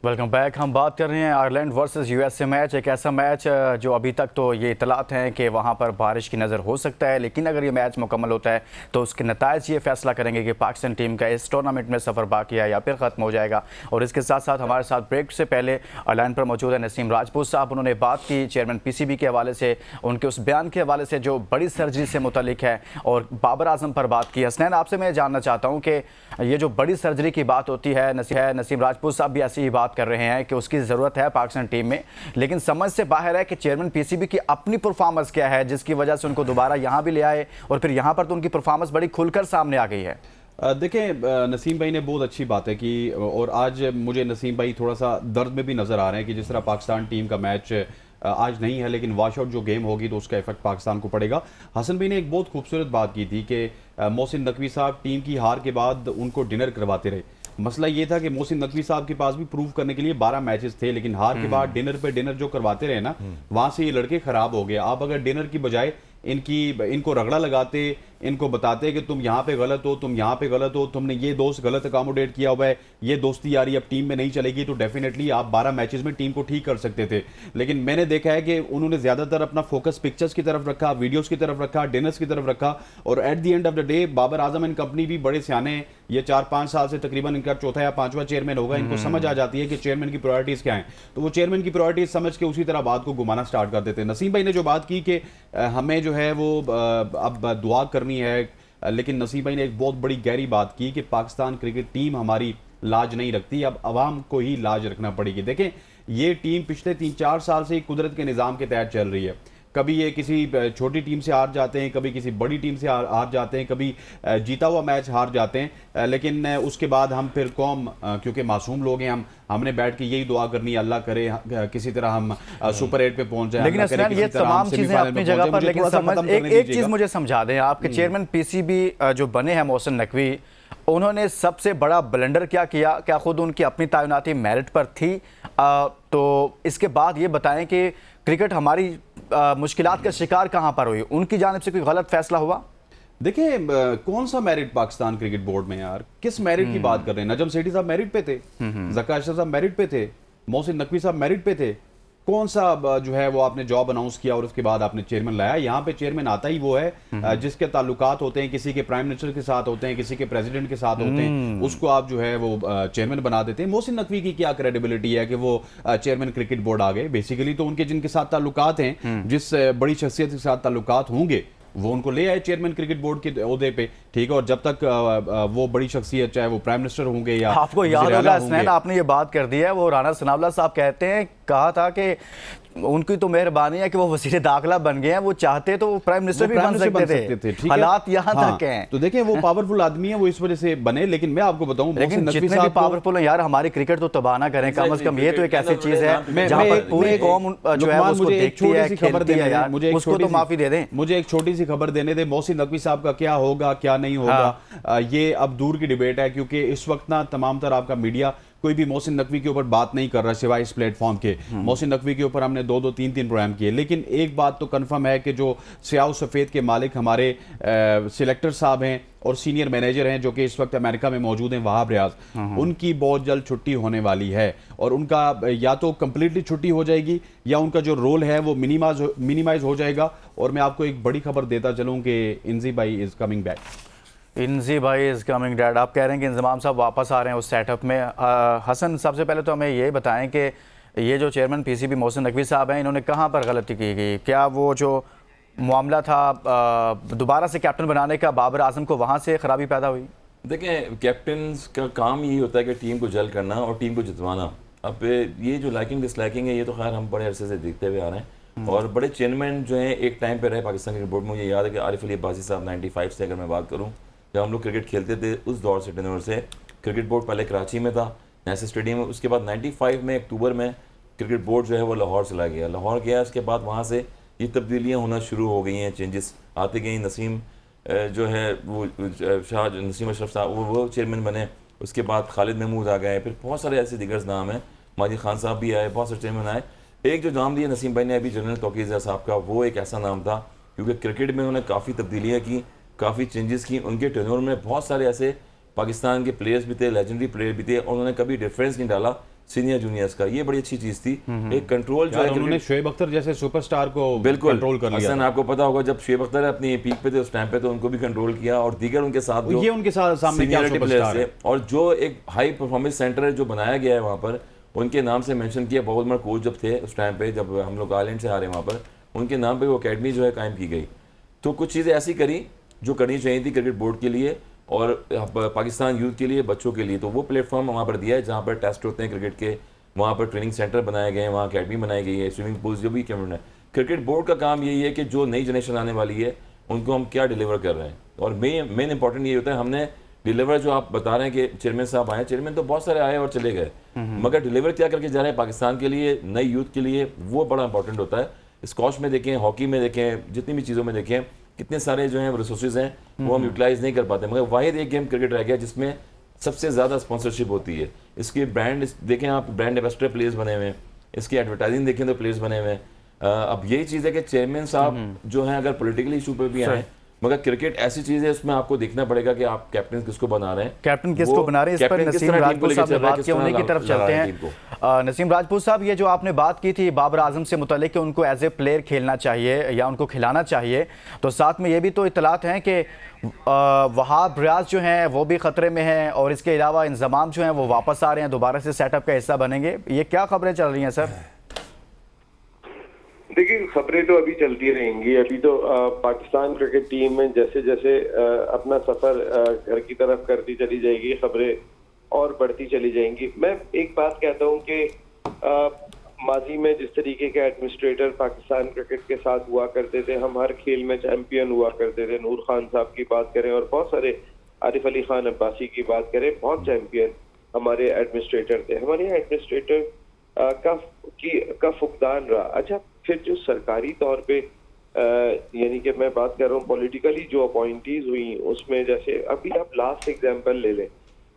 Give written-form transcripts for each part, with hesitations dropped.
Welcome back. हम बात कर रहे हैं आयरलैंड वर्सेस यूएसए मैच। एक ऐसा मैच जो अभी तक तो ये इतलात हैं कि वहाँ पर बारिश की नज़र हो सकता है, लेकिन अगर ये मैच मुकम्मल होता है तो उसके नताइज ये फैसला करेंगे कि पाकिस्तान टीम का इस टूर्नामेंट में सफ़र बाकी है या फिर ख़त्म हो जाएगा। और इसके साथ साथ हमारे साथ ब्रेक से पहले लाइन पर मौजूद है नसीम राजपूत साहब। उन्होंने बात की चेयरमैन PCB के हवाले से, उनके उस बयान के हवाले से जो बड़ी सर्जरी से मुतलिक है, और बाबर आजम पर बात की। हसनैन, आपसे मैं जानना चाहता हूँ कि ये जो बड़ी सर्जरी की बात होती है, नसीम राजपूत साहब भी ऐसी ही बात कर रहे हैं कि उसकी ज़रूरत है पाकिस्तान टीम में, लेकिन समझ से बाहर है कि चेयरमैन PCB की अपनी परफॉर्मेंस क्या है जिसकी वजह से उनको दोबारा यहाँ भी ले आए, और फिर यहाँ पर तो उनकी परफॉर्मेंस बड़ी खुलकर सामने आ गई है। देखें, नसीम भाई ने बहुत अच्छी बातें की, और आज मुझे नसीम भाई थोड़ा सा दर्द में भी नज़र आ रहे हैं कि जिस तरह पाकिस्तान टीम का मैच आज नहीं है, लेकिन वॉश आउट जो गेम होगी तो उसका इफेक्ट पाकिस्तान को पड़ेगा। हसन भाई ने एक बहुत खूबसूरत बात की थी कि मोहसिन नकवी साहब टीम की हार के बाद उनको डिनर करवाते रहे। मसला ये था कि मोहसिन नकवी साहब के पास भी प्रूव करने के लिए 12 मैचेस थे, लेकिन हार के बाद डिनर पे डिनर जो करवाते रहे ना, वहां से ये लड़के खराब हो गए। आप अगर डिनर की बजाय इनको रगड़ा लगाते, इनको बताते कि तुम यहाँ पे गलत हो, तुम यहाँ पे गलत हो, तुमने ये दोस्त गलत अकोमोडेट किया हुआ है, ये दोस्ती यारी अब टीम में नहीं चलेगी, तो डेफिनेटली आप 12 मैचेस में टीम को ठीक कर सकते थे। लेकिन मैंने देखा है कि उन्होंने ज्यादातर अपना फोकस पिक्चर्स की तरफ रखा, वीडियोस की तरफ रखा, डिनर्स की तरफ रखा, और at the end of the day Babar Azam and company भी बड़े सियाने हैं। ये 4-5 साल से तकरीबन इनका चौथा या पांचवा चेयरमैन होगा। इनको समझ आ जाती है कि चेयरमैन की प्रायोरिटीज क्या है, तो वो चेयरमैन की प्रायोरिटीज समझ के उसी तरह बात को घुमाना स्टार्ट कर देते हैं। नसीम भाई ने जो बात की कि हमें जो है वो अब दुआ करनी है, लेकिन नसीम भाई ने एक बहुत बड़ी गहरी बात की कि पाकिस्तान क्रिकेट टीम हमारी लाज नहीं रखती, अब अवाम को ही लाज रखना पड़ेगी। देखें, ये टीम पिछले 3-4 साल से कुदरत के निज़ाम के तहत चल रही है। कभी ये किसी छोटी टीम से हार जाते हैं, कभी किसी बड़ी टीम से हार जाते हैं, कभी जीता हुआ मैच हार जाते हैं, लेकिन उसके बाद हम फिर कौम, क्योंकि मासूम लोग हैं, हमने बैठ के यही दुआ करनी, अल्लाह करे किसी तरह हम सुपर 8 पे पहुंच जाए। लेकिन ये तमाम चीजें अपनी जगह पर, लेकिन एक चीज मुझे समझा दें, आपके चेयरमैन PCB जो बने हैं मोहसिन नकवी, उन्होंने सबसे बड़ा ब्लंडर क्या किया? क्या खुद उनकी अपनी तैनाती मेरिट पर थी? तो इसके बाद ये बताएं कि क्रिकेट हमारी मुश्किलात का शिकार कहां पर हुई? उनकी जानिब से कोई गलत फैसला हुआ? देखिए, कौन सा मेरिट पाकिस्तान क्रिकेट बोर्ड में यार, किस मेरिट की बात कर रहे हैं? नजम सेठी साहब मेरिट पे थे, ज़का अशरफ साहब मेरिट पे थे, मोहसिन नकवी साहब मेरिट पे थे। कौन सा जो है वो आपने जॉब अनाउंस किया और उसके बाद आपने चेयरमैन लाया? यहाँ पे चेयरमैन आता ही वो है जिसके ताल्लुकात होते हैं, किसी के प्राइम मिनिस्टर के साथ होते हैं, किसी के प्रेसिडेंट के साथ होते हैं, उसको आप जो है वो चेयरमैन बना देते हैं। मोहसिन नकवी की क्या क्रेडिबिलिटी है कि वो चेयरमैन क्रिकेट बोर्ड आ गए? बेसिकली तो उनके जिनके साथ ताल्लुकात हैं, जिस बड़ी शख्सियत के साथ ताल्लुकात होंगे, वो उनको ले आए चेयरमैन क्रिकेट बोर्ड के ओहदे पे, ठीक है। और जब तक वो बड़ी शख्सियत, चाहे वो प्राइम मिनिस्टर होंगे या आपको याद होगा हसनैन, आपने ये बात कर दी है, वो राना सनाउल्लाह साहब कहते हैं, कहा था कि उनकी तो मेहरबानी है कि वो वज़ीर दाखिला बन गए हैं, वो चाहते तो वो प्राइम मिनिस्टर भी बन सकते थे। हालात यहाँ तक हैं। तो देखें, वो पावरफुल आदमी है, वो इस वजह से बने। लेकिन मैं आपको बताऊं, लेकिन जितने भी पावरफुल हैं यार, हमारी क्रिकेट तो तबाह ना करें कम से कम। ये तो एक ऐसी चीज है जहां पर पूरी कौम जो है उसको देखती है, खेलती है यार, उसको तो माफी दे दें। मुझे एक छोटी सी खबर देने दे, मोहसिन नकवी साहब का क्या होगा क्या नहीं होगा, ये अब दूर की डिबेट है, क्योंकि इस वक्त ना तमाम तरह आपका मीडिया कोई भी मोहसिन नकवी के ऊपर बात नहीं कर रहा सिवाय इस प्लेटफॉर्म के। मोहसिन नकवी के ऊपर हमने 2-2, 3-3 प्रोग्राम किए, लेकिन एक बात तो कंफर्म है कि जो स्याह सफ़ेद के मालिक हमारे सिलेक्टर साहब हैं और सीनियर मैनेजर हैं, जो कि इस वक्त अमेरिका में मौजूद हैं, वहाब रियाज, उनकी बहुत जल्द छुट्टी होने वाली है। और उनका या तो कंप्लीटली छुट्टी हो जाएगी या उनका जो रोल है वो मिनिमाइज हो जाएगा। और मैं आपको एक बड़ी खबर देता चलूँ कि इंजी भाई इज़ कमिंग बैक। इंजी भाई इज़ कमिंग डैड। आप कह रहे हैं कि इंजमाम साहब वापस आ रहे हैं उस सेटअप में। हसन, सबसे पहले तो हमें ये बताएं कि ये जो चेयरमैन PCB मोहसिन नकवी साहब हैं, इन्होंने कहाँ पर गलती की गई? क्या वो जो मामला था दोबारा से कैप्टन बनाने का, बाबर आजम को वहाँ से ख़राबी पैदा हुई? देखें, कैप्टन का काम यही होता है कि टीम को जल करना और टीम को जितवाना। अब ये जो लाइकिंग डिसलाइकिंग है, ये तो खैर हम बड़े अरसे से देखते हुए आ रहे हैं, और बड़े चेयरमैन जो हैं एक टाइम पे रहे पाकिस्तान क्रिकेट बोर्ड में। मुझे याद है कि आरिफ अली अब्बासी साहब 95 से अगर मैं बात करूँ, जब हम लोग क्रिकेट खेलते थे उस दौर से, टेनोर से, क्रिकेट बोर्ड पहले कराची में था, नेशनल स्टेडियम में। उसके बाद 95 में अक्टूबर में क्रिकेट बोर्ड जो है वो लाहौर चला गया। लाहौर गया, उसके बाद वहाँ से ये तब्दीलियाँ होना शुरू हो गई हैं, चेंजेस आती गई। नसीम जो है वो नसीम अशरफ साहब वो चेयरमैन बने, उसके बाद खालिद महमूद आ गए, फिर बहुत सारे ऐसे दिग्गज नाम हैं, माजिद खान साहब भी आए, बहुत सारे चेयरमैन आए। एक जो नाम दिया नसीम भाई ने अभी, जनरल तौकीर साहब का, वो एक ऐसा नाम था क्योंकि क्रिकेट में उन्होंने काफ़ी तब्दीलियाँ की, काफ़ी चेंजेस की। उनके टेन्योर में बहुत सारे ऐसे पाकिस्तान के प्लेयर्स भी थे, लेजेंडरी प्लेयर भी थे, और उन्होंने कभी डिफरेंस नहीं डाला सीनियर जूनियर्स का, ये बड़ी अच्छी चीज़ थी। एक कंट्रोल जो यार है उन्होंने शोएब अख्तर जैसे सुपरस्टार को बिल्कुल कंट्रोल कर लिया हसन, आपको पता होगा जब शोएब अख्तर अपनी पीक पे थे उस टाइम पे, तो उनको भी कंट्रोल किया, और दीगर उनके साथ जो ये उनके साथ सामने क्या सीनियरिटी सुपरस्टार प्लेयर्स है। थे, और जो एक हाई परफॉर्मेंस सेंटर है जो बनाया गया है वहाँ पर, उनके नाम से मेंशन किया। बहुत बड़ा कोच जब थे उस टाइम पे, जब हम लोग आयरलैंड से आ रहे हैं वहाँ पर, उनके नाम पे वो अकेडमी जो है कायम की गई। तो कुछ चीज़ें ऐसी करी जो करनी चाहिए थी क्रिकेट बोर्ड के लिए और पाकिस्तान यूथ के लिए, बच्चों के लिए। तो वो प्लेटफॉर्म वहाँ पर दिया है जहाँ पर टेस्ट होते हैं क्रिकेट के, वहाँ पर ट्रेनिंग सेंटर बनाए गए हैं, वहाँ अकेडमी बनाई गई है, स्विमिंग पूल्स जो भी कैमरा है। क्रिकेट बोर्ड का काम यही है कि जो नई जनरेशन आने वाली है उनको हम क्या डिलीवर कर रहे हैं, और मेन इंपॉर्टेंट ये होता है हमने डिलीवर, जो आप बता रहे हैं कि चेयरमैन साहब आए, चेयरमैन तो बहुत सारे आए और चले गए, मगर डिलीवर क्या करके जा रहे हैं पाकिस्तान के लिए, नई यूथ के लिए, वो बड़ा इंपॉर्टेंट होता है। स्कॉश में देखें, हॉकी में देखें, जितनी भी चीज़ों में देखें, कितने सारे जो हैं रिसोर्सेज हैं वो हम यूटिलाइज नहीं कर पाते, मगर वाहिद एक गेम क्रिकेट रह गया जिसमें सबसे ज़्यादा स्पॉन्सरशिप होती है। इसके ब्रांड देखें आप, ब्रांड एम्बेसडर प्लेयर्स बने हुए हैं, इसकी एडवर्टाइजिंग देखें तो प्लेयर्स बने हुए हैं। अब यही चीज़ है कि चेयरमैन साहब जो हैं अगर पॉलिटिकली इशू पे भी आए, मगर क्रिकेट ऐसी चीज़ है उसमें आपको देखना पड़ेगा कि आप कैप्टन किसको बना रहे हैं, कैप्टन किसको बना रहे हैं। इस पर नसीम राजपूत साहब ने बात की, उन्हीं की तरफ चलते हैं। नसीम राजपूत साहब, ये जो आपने बात की थी बाबर आजम से मुतालिक कि उनको एज ए प्लेयर खेलना चाहिए या उनको खिलाना चाहिए, तो साथ में ये भी तो इतलात हैं कि वहाब रियाज जो हैं वो भी ख़तरे में हैं, और इसके अलावा इंजमाम जो हैं वो वापस आ रहे हैं, दोबारा से सेटअप का हिस्सा बनेंगे। ये क्या खबरें चल रही हैं सर? देखिए, खबरें तो अभी चलती रहेंगी। अभी तो पाकिस्तान क्रिकेट टीम में जैसे जैसे अपना सफर घर की तरफ करती चली जाएगी, खबरें और बढ़ती चली जाएंगी। मैं एक बात कहता हूं कि माजी में जिस तरीके के एडमिनिस्ट्रेटर पाकिस्तान क्रिकेट के साथ हुआ करते थे, हम हर खेल में चैंपियन हुआ करते थे। नूर खान साहब की बात करें और बहुत सारे, आरिफ अली खान अब्बासी की बात करें, बहुत चैंपियन हमारे एडमिनिस्ट्रेटर थे। हमारे एडमिनिस्ट्रेटर का फुकदान रहा। अच्छा, फिर जो सरकारी तौर पे यानी कि मैं बात कर रहा हूँ पॉलिटिकली जो अपॉइंटीज हुई, उसमें जैसे अभी आप लास्ट एग्जांपल ले लें,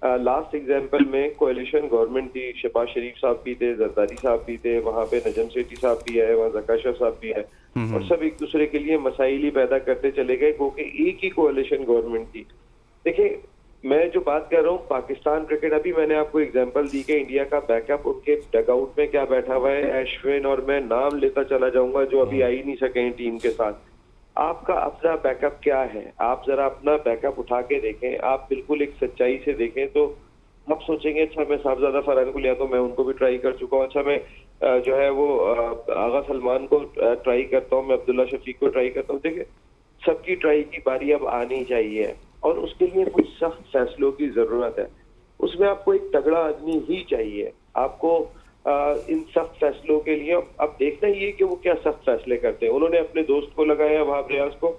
लास्ट एग्जांपल में कोalition गवर्नमेंट थी, शहबाज शरीफ साहब भी थे, जरदारी साहब भी थे, वहाँ पे नजम सेठी साहब भी है, वहाँ जकाशा साहब भी है, और सब एक दूसरे के लिए मसाइल ही पैदा करते चले गए क्योंकि एक ही कोalition गवर्नमेंट थी। देखिए, मैं जो बात कर रहा हूँ पाकिस्तान क्रिकेट, अभी मैंने आपको एग्जांपल दी कि इंडिया का बैकअप उनके डगआउट में क्या बैठा हुआ है, अश्विन, और मैं नाम लेता चला जाऊंगा जो अभी आ ही नहीं सके हैं टीम के साथ। आपका अपना बैकअप क्या है? आप जरा अपना बैकअप उठा के देखें, आप बिल्कुल एक सच्चाई से देखें तो आप सोचेंगे अच्छा मैं साहबजादा फरहान को लिया तो मैं उनको भी ट्राई कर चुका हूँ, अच्छा मैं जो है वो आगा सलमान को ट्राई करता हूँ, मैं अब्दुल्ला शफीक को ट्राई करता हूँ। देखिए, सबकी ट्राई की बारी अब आनी चाहिए और उसके लिए कुछ सख्त फैसलों की जरूरत है। उसमें आपको एक तगड़ा आदमी ही चाहिए। आपको इन सख्त फैसलों के लिए अब देखना ही है कि वो क्या सख्त फैसले करते हैं। उन्होंने अपने दोस्त को लगाया वहाब रियाज को,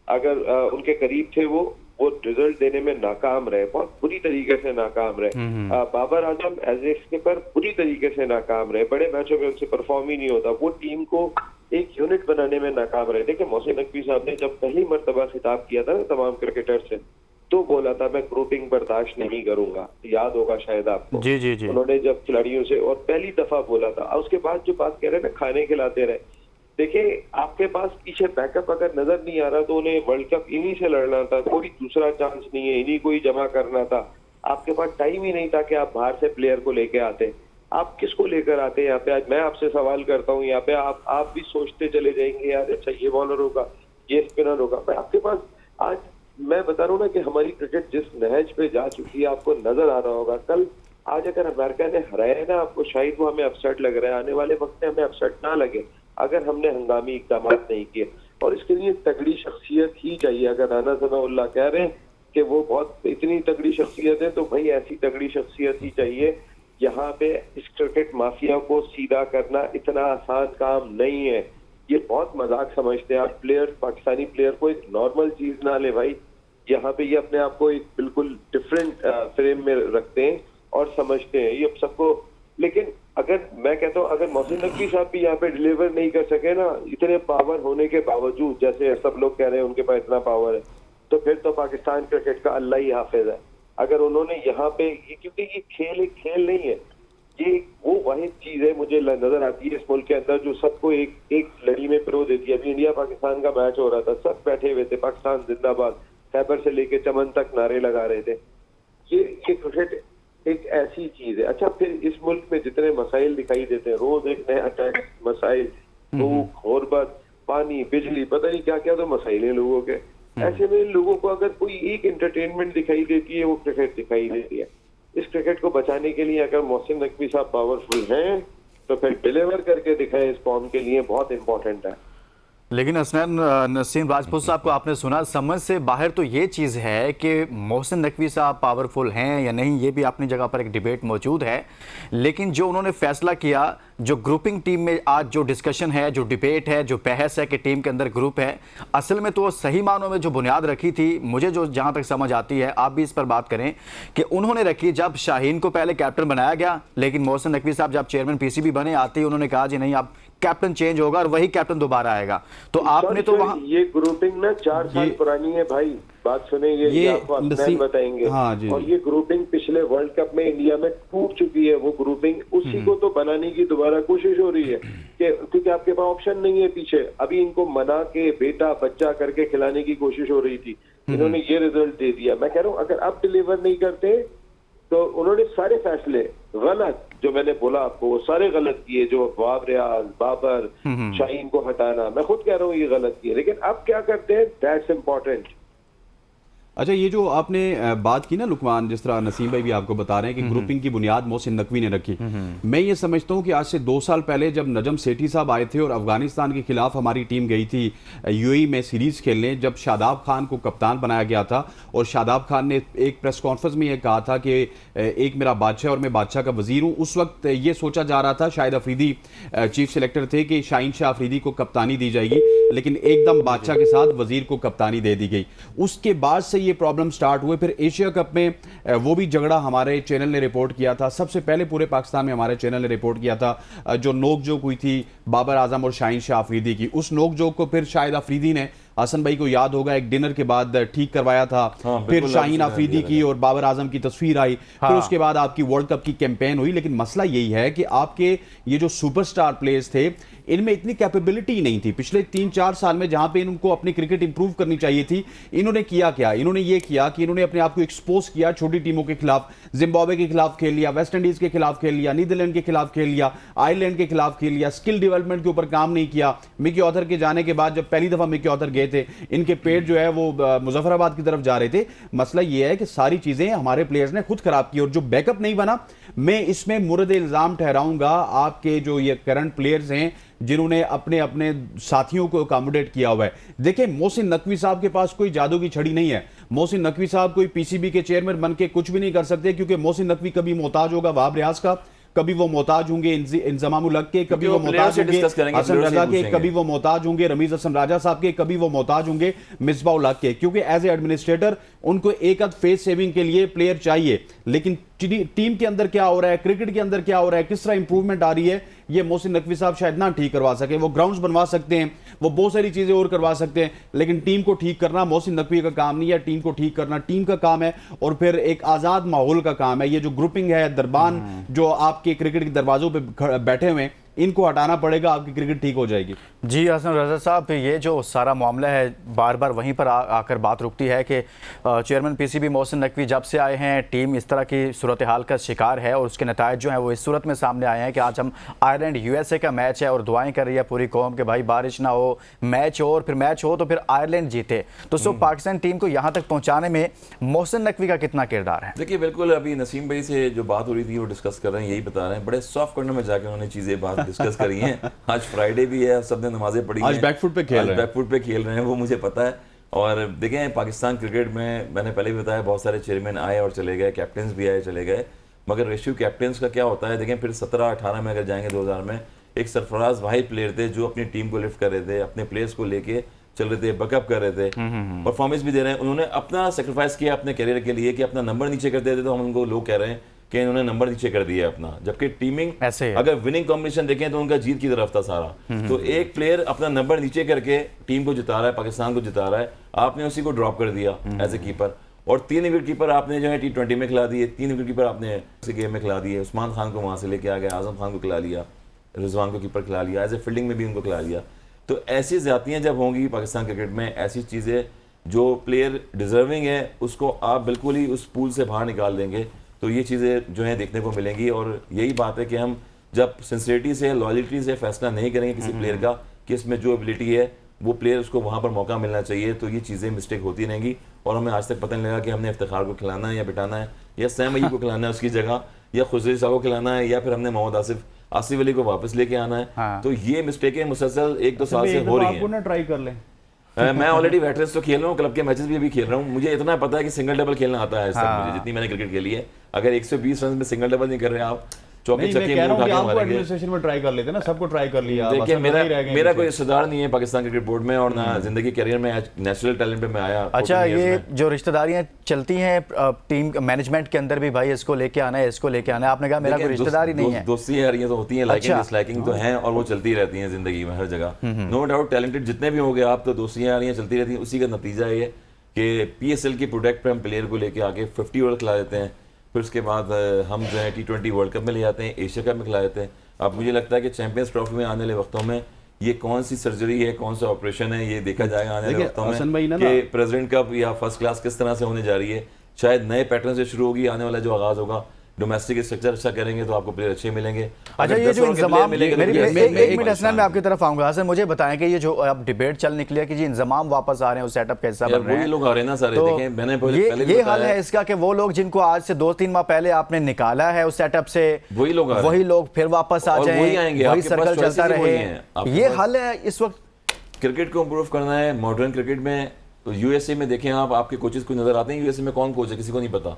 अगर उनके करीब थे वो रिजल्ट देने में नाकाम रहे, बहुत बुरी तरीके से नाकाम रहे। Babar Azam as a skipper बुरी तरीके से नाकाम रहे, बड़े मैचों में उनसे परफॉर्म ही नहीं होता, वो टीम को एक यूनिट बनाने में नाकाम रहे। देखिए, मोहसिन नकवी साहब ने जब पहली मर्तबा खिताब किया था ना तमाम क्रिकेटर से, तो बोला था मैं ग्रुपिंग बर्दाश्त नहीं करूंगा, याद होगा शायद आपको। जी जी जी। उन्होंने जब खिलाड़ियों से और पहली दफा बोला था, और उसके बाद जो बात कह रहे हैं ना, खाने खिलाते रहे। देखिए, आपके पास पीछे बैकअप अगर नजर नहीं आ रहा तो उन्हें वर्ल्ड कप इन्हीं से लड़ना था, कोई दूसरा चांस नहीं है, इन्हीं को ही जमा करना था। आपके पास टाइम ही नहीं था कि आप बाहर से प्लेयर को लेके आते। आप किसको लेकर आते हैं यहाँ पे? आज मैं आपसे सवाल करता हूँ, यहाँ पे आप भी सोचते चले जाएंगे यार अच्छा ये बॉलर होगा, ये स्पिनर होगा। मैं आपके पास आज मैं बता रहा हूँ ना कि हमारी क्रिकेट जिस नहज पे जा चुकी है, आपको नजर आ रहा होगा। कल आज अगर अमेरिका ने हराया है ना आपको, शायद वो हमें अपसेट लग रहा है, आने वाले वक्त में हमें अपसेट ना लगे अगर हमने हंगामी इकदाम नहीं किए। और इसके लिए तगड़ी शख्सियत ही चाहिए। अगर राना सनाउल्लाह कह रहे हैं कि वो बहुत इतनी तगड़ी शख्सियत है, तो भाई ऐसी तगड़ी शख्सियत ही चाहिए। यहाँ पे इस क्रिकेट माफिया को सीधा करना इतना आसान काम नहीं है। ये बहुत मजाक समझते हैं आप प्लेयर, पाकिस्तानी प्लेयर को एक नॉर्मल चीज ना ले भाई। यहाँ पे ये अपने आप को एक बिल्कुल डिफरेंट फ्रेम में रखते हैं और समझते हैं ये सबको। लेकिन अगर मैं कहता हूँ अगर मोहसिन नकवी साहब भी यहाँ पे डिलीवर नहीं कर सके ना, इतने पावर होने के बावजूद, जैसे सब लोग कह रहे हैं उनके पास इतना पावर है, तो फिर तो पाकिस्तान क्रिकेट का अल्लाह ही हाफिज है। अगर उन्होंने यहाँ पे क्योंकि ये खेल एक खेल नहीं है, ये वो वाहिद चीज है मुझे नजर आती है इस मुल्क के अंदर जो सबको एक लड़ी में पिरो देती है। अभी इंडिया पाकिस्तान का मैच हो रहा था, सब बैठे हुए थे, पाकिस्तान जिंदाबाद, खैबर से लेके चमन तक नारे लगा रहे थे। ये क्रिकेट एक ऐसी चीज है। अच्छा, फिर इस मुल्क में जितने मसाइल दिखाई देते हैं, रोज एक नया टैक्स, मसाइल, भूख, गुर्बत, पानी, बिजली, पता नहीं क्या क्या तो मसाइल हैं लोगों के। ऐसे में लोगों को अगर कोई एक एंटरटेनमेंट दिखाई देती है, वो क्रिकेट दिखाई देती है। इस क्रिकेट को बचाने के लिए अगर मोहसिन नकवी साहब पावरफुल हैं तो फिर डिलीवर करके दिखाए, इस कौम के लिए बहुत इंपॉर्टेंट है। लेकिन हसनैन नसीम राजपूत साहब को आपने सुना, समझ से बाहर तो ये चीज़ है कि मोहसिन नकवी साहब पावरफुल हैं या नहीं, ये भी अपनी जगह पर एक डिबेट मौजूद है। लेकिन जो उन्होंने फैसला किया, जो ग्रुपिंग टीम में आज जो डिस्कशन है, जो डिबेट है, जो बहस है कि टीम के अंदर ग्रुप है, असल में तो वो सही मानों में जो बुनियाद रखी थी, मुझे जो जहाँ तक समझ आती है, आप भी इस पर बात करें, कि उन्होंने रखी जब शाहीन को पहले कैप्टन बनाया गया, लेकिन मोहसिन नकवी साहब जब चेयरमैन पीसीबी बने आते ही उन्होंने कहा जी नहीं, अब कैप्टन चेंज होगा और वही कैप्टन दोबारा आएगा। तो आपने तो वहां ये ग्रुपिंग ना 4 साल पुरानी है भाई, बात सुने, ये आपको अफनान बताएंगे। हाँ जी। और ये ग्रुपिंग पिछले वर्ल्ड कप में इंडिया में टूट चुकी है। वो ग्रुपिंग उसी को तो बनाने की दोबारा कोशिश हो रही है कि क्योंकि आपके पास ऑप्शन नहीं है पीछे। अभी इनको मना के बेटा बच्चा करके खिलाने की कोशिश हो रही थी, इन्होंने ये रिजल्ट दे दिया। मैं कह रहा हूँ अगर अब डिलीवर नहीं करते तो उन्होंने सारे फैसले गलत, जो मैंने बोला आपको, वो सारे गलत किए। जो वाब रियाज, बाबर, शाहीन को हटाना, मैं खुद कह रहा हूँ ये गलत किए। लेकिन अब क्या करते हैं, दैट्स इम्पोर्टेंट। अच्छा, ये जो आपने बात की ना लुकमान, जिस तरह नसीम भाई भी आपको बता रहे हैं कि ग्रुपिंग की बुनियाद मोहसिन नकवी ने रखी। मैं ये समझता हूँ कि आज से 2 साल पहले जब नजम सेठी साहब आए थे और अफगानिस्तान के खिलाफ हमारी टीम गई थी यूएई में सीरीज खेलने, जब शादाब खान को कप्तान बनाया गया था और शादाब खान ने एक प्रेस कॉन्फ्रेंस में ये कहा था कि एक मेरा बादशाह और मैं बादशाह का वजीर हूँ। उस वक्त ये सोचा जा रहा था, शाहिद अफरीदी चीफ सेलेक्टर थे, कि शाहीन शाह अफरीदी को कप्तानी दी जाएगी, लेकिन एकदम बादशाह के साथ वजीर को कप्तानी दे दी गई। उसके बाद से ये प्रॉब्लम स्टार्ट हुए। फिर एशिया कप में वो भी झगड़ा हमारे चैनल ने रिपोर्ट किया था, सबसे पहले पूरे पाकिस्तान में हमारे चैनल ने रिपोर्ट किया था, जो नोकझोंक हुई थी बाबर आजम और शाहीन शाह अफरीदी की। उस नोकझोंक को फिर शाहिद अफरीदी ने, हसन भाई को याद होगा, एक डिनर के बाद ठीक करवाया था। फिर शाहीन अफरीदी की और बाबर आजम की तस्वीर आई। फिर उसके बाद आपकी वर्ल्ड कप की कैंपेन हुई। लेकिन मसला यही है कि आपके ये जो सुपरस्टार प्लेयर्स थे, इनमें इतनी कैपेबिलिटी नहीं थी। पिछले 3-4 साल में जहां पे इनको अपनी क्रिकेट इंप्रूव करनी चाहिए थी, इन्होंने किया क्या? इन्होंने ये किया कि इन्होंने अपने आप को एक्सपोज किया छोटी टीमों के खिलाफ। जिम्बाब्वे के खिलाफ खेल लिया, वेस्ट इंडीज के खिलाफ खेल लिया, नीदरलैंड के खिलाफ खेल लिया, आयरलैंड के खिलाफ खेल लिया। स्किल डेवलपमेंट के ऊपर काम नहीं किया। मिकी ऑथर के जाने के बाद, जब पहली दफा मिकी ऑथर गए थे, इनके पेट जो है वो मुजफ्फराबाद की तरफ जा रहे थे। मसला ये है कि सारी चीजें हमारे प्लेयर्स ने खुद खराब की, और जो बैकअप नहीं बना, मैं इसमें मुर्द इल्जाम ठहराऊंगा आपके जो ये करंट प्लेयर्स हैं, जिन्होंने अपने अपने साथियों को अकोमोडेट किया हुआ है। देखिए, मोहसिन नकवी साहब के पास कोई जादू की छड़ी नहीं है। मोहसिन नकवी साहब कोई पीसीबी के चेयरमैन बन के कुछ भी नहीं कर सकते, क्योंकि मोहसिन नकवी कभी मोहताज होगा वाब रियाज का, कभी वो मोहताज होंगे इंजमाम उल हक के, कभी वो मोहताज होंगे हसन रजा के, कभी वो मोहताज होंगे रमीज हसन राजा साहब के, कभी वो मोहताज होंगे मिसबा उल हक के। क्योंकि एज ए एडमिनिस्ट्रेटर उनको एक आध फेस सेविंग के लिए प्लेयर चाहिए, लेकिन टीम के अंदर क्या हो रहा है, क्रिकेट के अंदर क्या हो रहा है, किस तरह इंप्रूवमेंट आ रही है, ये मोहसिन नकवी साहब शायद ना ठीक करवा सके। वो ग्राउंड्स बनवा सकते हैं, वो बहुत सारी चीजें और करवा सकते हैं, लेकिन टीम को ठीक करना मोहसिन नकवी का काम नहीं है। टीम को ठीक करना टीम का काम है, और फिर एक आजाद माहौल का काम है। ये जो ग्रुपिंग है, दरबान जो आपके क्रिकेट के दरवाजों पे बैठे हुए, इनको हटाना पड़ेगा, आपकी क्रिकेट ठीक हो जाएगी। जी हसन रजा साहब, ये जो सारा मामला है, बार बार वहीं पर आकर बात रुकती है कि चेयरमैन पीसीबी मोहसिन नकवी जब से आए हैं, टीम इस तरह की सूरत हाल का शिकार है, और उसके नतायज जो हैं वो इस सूरत में सामने आए हैं कि आज हम आयरलैंड यूएसए का मैच है और दुआएं कर रही है पूरी कौम कि भाई बारिश ना हो, मैच हो, और फिर मैच हो तो फिर आयरलैंड जीते। तो सो पाकिस्तान टीम को यहाँ तक पहुँचाने में मोहसिन नकवी का कितना किरदार है? देखिए, बिल्कुल अभी नसीम भाई से जो बात हो रही थी वो डिस्कस कर रहे हैं, यही बता रहे हैं, बड़े सॉफ्ट कॉर्नर में जाकर उन्होंने चीज़ें बात डिस्कस करी हैं। आज फ्राइडे भी है, सब ने नमाजें पढ़ी हैं, आज बैकफुट पे खेल रहे हैं, वो मुझे पता है। और देखें, पाकिस्तान क्रिकेट में मैंने पहले भी बताया, बहुत सारे चेयरमैन आए और चले गए, कैप्टन्स भी आए चले गए, मगर रेशियो कैप्टन्स का क्या होता है, देखें फिर 17-18 में अगर जाएंगे 2000 में, एक सरफराज वाहिद प्लेयर थे जो अपनी टीम को लिफ्ट कर रहे थे, अपने प्लेयर्स को लेके चल रहे थे, बैकअप कर रहे थे, परफॉर्मेंस भी दे रहे हैं। उन्होंने अपना सेक्रीफाइस किया अपने करियर के लिए कि अपना नंबर नीचे कर देते, तो हम उनको लोग कह रहे हैं कि इन्होंने नंबर नीचे कर दिया अपना, जबकि टीमिंग ऐसे अगर विनिंग कॉम्बिनेशन देखें तो उनका जीत की तरफ था सारा। तो एक प्लेयर अपना नंबर नीचे करके टीम को जिता रहा है, पाकिस्तान को जिता रहा है, आपने उसी को ड्रॉप कर दिया एज ए कीपर। और 3 विकेट कीपर आपने जो है T20 में खिला दिए, 3 विकेट कीपर आपने गेम में खिला दिए। उस्मान खान को वहां से लेके आ गए, आजम खान को खिला लिया, रिजवान को कीपर खिला लिया, एज ए फील्डिंग में भी उनको खिला लिया। तो ऐसी ज्यादतियां जब होंगी पाकिस्तान क्रिकेट में, ऐसी चीजें जो प्लेयर डिजर्विंग है उसको आप बिल्कुल ही उस पूल से बाहर निकाल देंगे, तो ये चीज़ें जो है देखने को मिलेंगी। और यही बात है कि हम जब सिंसियरिटी से, लॉयल्टी से फैसला नहीं करेंगे किसी प्लेयर का कि इसमें जो एबिलिटी है वो प्लेयर उसको वहाँ पर मौका मिलना चाहिए, तो ये चीज़ें मिस्टेक होती रहेंगी। और हमें आज तक पता नहीं लगा कि हमने इफ्तिखार को खिलाना है या बिठाना है, या सैम अय्यूब को खिलाना है उसकी जगह, या खुजरी साहब को खिलाना है, या फिर हमने मोहम्मद आसिफ अली को वापस लेके आना है। हाँ। तो ये मिस्टेकें मुसलसल 1-2 साल से हो रही हैं। ट्राई कर लें। मैं ऑलरेडी वेटरन्स तो खेल रहा हूँ, क्लब के मैचेस भी अभी खेल रहा हूँ। मुझे इतना पता है कि सिंगल डबल खेलना आता है मुझे, जितनी मैंने क्रिकेट खेली है। अगर 120 रन में सिंगल डबल नहीं कर रहे आप, चौके चक्के एडमिनिस्ट्रेशन में ट्राई कर लेते ना, सबको ट्राई कर लिया। देखिए मेरा कोई रिश्तेदार नहीं है पाकिस्तान क्रिकेट बोर्ड में, और ना जिंदगी करियर में आज नेचुरल टैलेंट पे मैं आया। अच्छा, ये जो रिश्तेदारियां चलती हैं टीम मैनेजमेंट के अंदर भी, भाई इसको लेके आना है, इसको लेके आना है, आपने कहा मेरा कोई रिश्तेदारी नहीं है। दोस्ती यारियां तो होती हैं, लाइकिंग डिसलाइकिंग तो हैं, और वो चलती रहती हैं जिंदगी में हर जगह। नो डाउट टैलेंटेड जितने भी हो गए आप, तो दोस्तियां यारियां चलती रहती हैं। उसी का नतीजा ये कि PSL की प्रोडक्ट पे हम प्लेयर को लेके आके 50 ओवर खिला देते हैं, फिर उसके बाद हम जो है T20 वर्ल्ड कप में ले जाते हैं, एशिया कप में खिला देते हैं। अब मुझे लगता है कि चैंपियंस ट्रॉफी में आने वाले वक्तों में ये कौन सी सर्जरी है, कौन सा ऑपरेशन है, ये देखा जाएगा आने वाले वक्तों में कि प्रेसिडेंट कप या फर्स्ट क्लास किस तरह से होने जा रही है। शायद नए पैटर्न से शुरू होगी, आने वाला जो आगाज होगा डोमेस्टिक स्ट्रक्चर अच्छा करेंगे तो आपको प्लेयर अच्छे मिलेंगे। अच्छा, ये जो इंतजाम, एक मिनट हसनैन, मैं आपकी तरफ आऊंगा। हसन, मुझे बताएं कि ये जो अब डिबेट चल निकली है कि जी इंतजाम वापस आ रहे हैं, उस सेटअप का हिस्सा बन रहे हैं, वही लोग आ रहे हैं ना सारे। तो देखें मैंने पहले ये हाल है इसका कि वो लोग जिनको आज से 2-3 माह पहले आपने निकाला है उस सेटअप से, वही लोग फिर वापस आ जाएंगे, वही सर्कल चलता रहे, ये हाल है इस वक्त। क्रिकेट को इम्प्रूव करना है, मॉडर्न क्रिकेट में। तो यूएसए में देखें आप, आपके कोचेस को नजर आते हैं, यूएसए में कौन कोच है किसी को नहीं पता।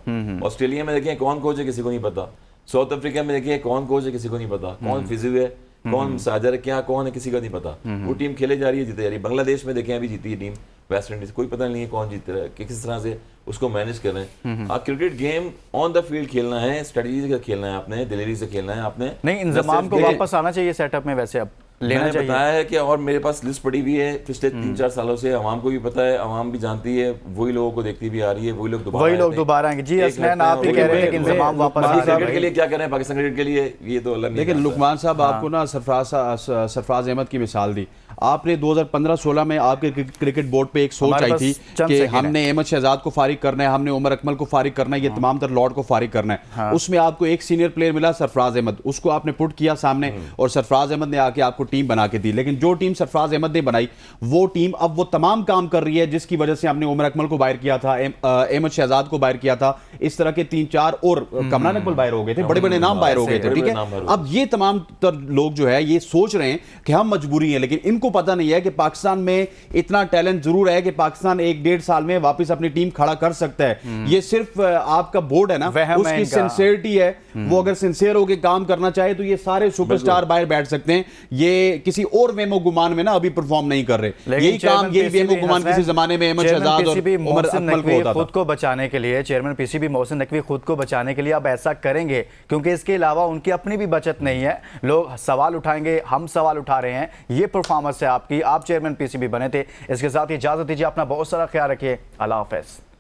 ऑस्ट्रेलिया में देखें कौन कोच है किसी को नहीं पता। साउथ अफ्रीका में देखिए कौन कोच है किसी को नहीं पता, कौन फिजियो है, कौन साजर है, क्या कौन है किसी का नहीं पता। वो टीम खेले जा रही है, जीते जा रही है। बांग्लादेश में देखें अभी जीती है टीम, वेस्ट इंडीज, कोई पता नहीं है कौन जीत रहा है, किस तरह से उसको मैनेज कर रहे हैं। आप cricket game on the field खेलना है, स्ट्रेटजी से खेलना है आपने, दिलेरी से खेलना है आपने। नहीं, इंतजाम को वापस आना चाहिए सेटअप में, वैसे अब लेना चाहिए। बताया है कि, और मेरे पास लिस्ट पड़ी हुई है पिछले 3-4 सालों से, आवाम को भी पता है, आवाम भी जानती है, वही लोगों को देखती भी आ रही है, वही लोग दोबारा आएंगे। जी हसनैन, आप ये कह रहे थे कि इंतजाम वापस आ रहा है, के लिए क्या कह रहे हैं पाकिस्तान क्रिकेट के लिए, ये तो अल्लाह। लेकिन लुकमान साहब आपको ना सरफराज अहमद की मिसाल दी आपने। 2015-16 में आपके क्रिकेट बोर्ड पे एक सोच आई थी कि हमने अहमद शहजाद को फारिग करना है, हमने उमर अकमल को फारिग करना है, ये तमाम तर लॉर्ड को फारिग करना है। उसमें आपको एक सीनियर प्लेयर मिला सरफराज अहमद, उसको आपने पुट किया सामने और सरफराज अहमद ने आके आपको टीम बना के दी। लेकिन जो टीम सरफराज अहमद ने बनाई वो टीम अब वो तमाम काम कर रही है जिसकी वजह से हमने उमर अकमल को बाहर किया था, अहमद शहजाद को बाहर किया था, इस तरह के 3-4 और कमरान अकमल बाहर हो गए थे, बड़े बड़े नाम बाहर हो गए थे। ठीक है, अब ये तमाम तर लोग जो है ये सोच रहे हैं कि हम मजबूरी है, लेकिन इनको पता नहीं है कि पाकिस्तान में इतना टैलेंट जरूर है कि पाकिस्तान 1-1.5 साल में वापस अपनी टीम खड़ा कर सकता है। ये सिर्फ आपका बोर्ड है ना, उसकी सिंसियरिटी है। वो अगर सिंसियर होकर काम करना चाहे तो ये सारे सुपरस्टार बाहर बैठ सकते हैं। ये किसी और वेमो गुमान में ना अभी परफॉर्म नहीं कर रहे। यही काम, यही वेमो गुमान किसी जमाने में अहमद शहजाद और उमर अकमल को होता था। खुद को बचाने के लिए चेयरमैन PCB मोहसिन नकवी खुद को बचाने के लिए अब ऐसा करेंगे, क्योंकि इसके अलावा उनकी अपनी भी बचत नहीं है। लोग सवाल उठाएंगे, हम सवाल उठा रहे हैं। ये परफॉर्मेंस है आपकी, आप चेयरमैन PCB बने थे। इसके साथ ही इजाजत दीजिए, अपना बहुत सारा ख्याल रखिए। अल्लाह हाफ़िज़।